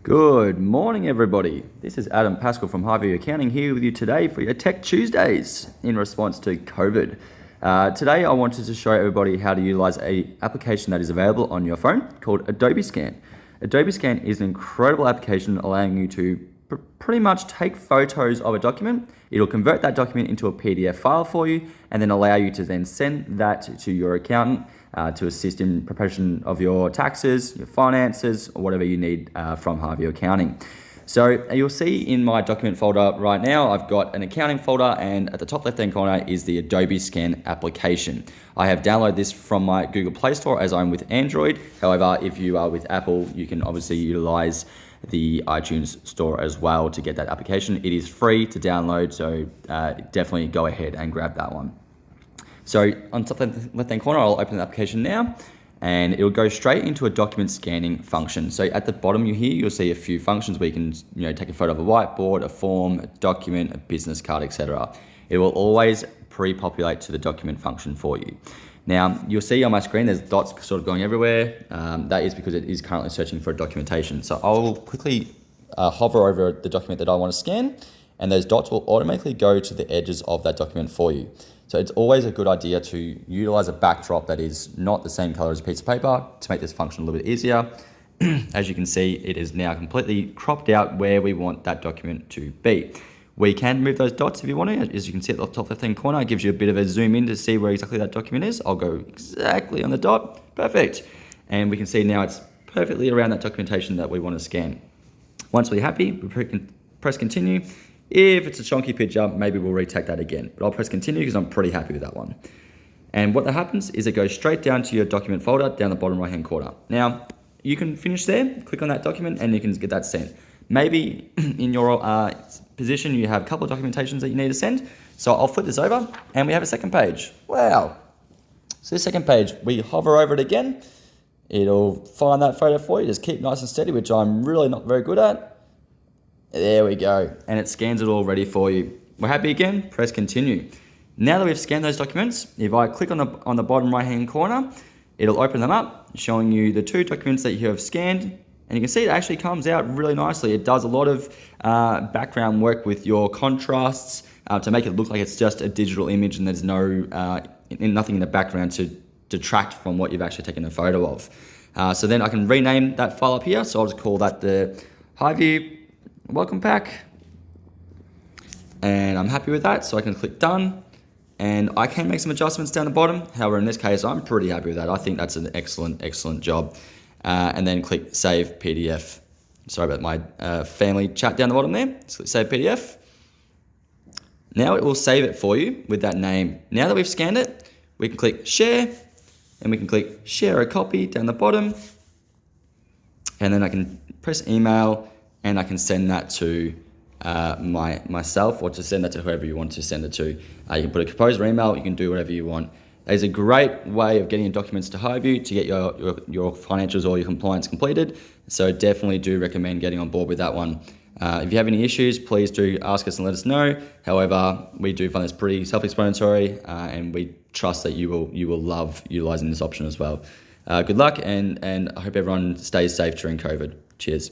Good morning, everybody. This is Adam Pasquill from Highview Accounting here with you today for your Tech Tuesdays in response to COVID. Today, I wanted to show everybody how to utilize an application that is available on your phone called Adobe Scan. Adobe Scan is an incredible application allowing you to pretty much take photos of a document. It'll convert that document into a PDF file for you and then allow you to then send that to your accountant to assist in preparation of your taxes, your finances, or whatever you need from Highview Accounting. So you'll see in my document folder right now, I've got an accounting folder, and at the top left-hand corner is the Adobe Scan application. I have downloaded this from my Google Play Store as I'm with Android. However, if you are with Apple, you can obviously utilize the iTunes store as well to get that application. It is free to download, so definitely go ahead and grab that one. So on top left-hand corner, I'll open the application now, and it'll go straight into a document scanning function. So at the bottom here, you'll see a few functions where you can take a photo of a whiteboard, a form, a document, a business card, etc. It will always pre-populate to the document function for you. Now, you'll see on my screen, there's dots sort of going everywhere. That is because it is currently searching for documentation. So I'll quickly hover over the document that I want to scan, and those dots will automatically go to the edges of that document for you. So it's always a good idea to utilize a backdrop that is not the same color as a piece of paper to make this function a little bit easier. As you can see, it is now completely cropped out where we want that document to be. We can move those dots if you want to. As you can see at the top left-hand corner, it gives you a bit of a zoom in to see where exactly that document is. I'll go exactly on the dot. Perfect. And we can see now it's perfectly around that documentation that we want to scan. Once we're happy, we press continue. If it's a chunky picture, maybe we'll retake that again. But I'll press continue because I'm pretty happy with that one. And what that happens is it goes straight down to your document folder down the bottom right-hand corner. Now, you can finish there, click on that document, and you can get that sent. Maybe in your position, you have a couple of documentations that you need to send. So I'll flip this over, and we have a second page. Wow. So this second page, we hover over it again. It'll find that photo for you. Just keep nice and steady, which I'm really not very good at. There we go. And it scans it all ready for you. We're happy again, press continue. Now that we've scanned those documents, if I click on the bottom right-hand corner, it'll open them up, showing you the two documents that you have scanned. And you can see it actually comes out really nicely. It does a lot of background work with your contrasts to make it look like it's just a digital image and there's nothing in the background to detract from what you've actually taken a photo of. So then I can rename that file up here. So I'll just call that the Highview Welcome Pack. And I'm happy with that. So I can click done. And I can make some adjustments down the bottom. However, in this case, I'm pretty happy with that. I think that's an excellent job. And then click Save PDF. Sorry about my family chat down the bottom there. So click Save PDF. Now it will save it for you with that name. Now that we've scanned it, we can click Share, and we can click Share a Copy down the bottom. And then I can press Email, and I can send that to myself, or to send that to whoever you want to send it to. You can put a composer email, you can do whatever you want. It's a great way of getting your documents to Highview to get your financials or your compliance completed. So definitely do recommend getting on board with that one. If you have any issues, please do ask us and let us know. However, we do find this pretty self-explanatory, and we trust that you will love utilizing this option as well. Good luck, and I hope everyone stays safe during COVID. Cheers.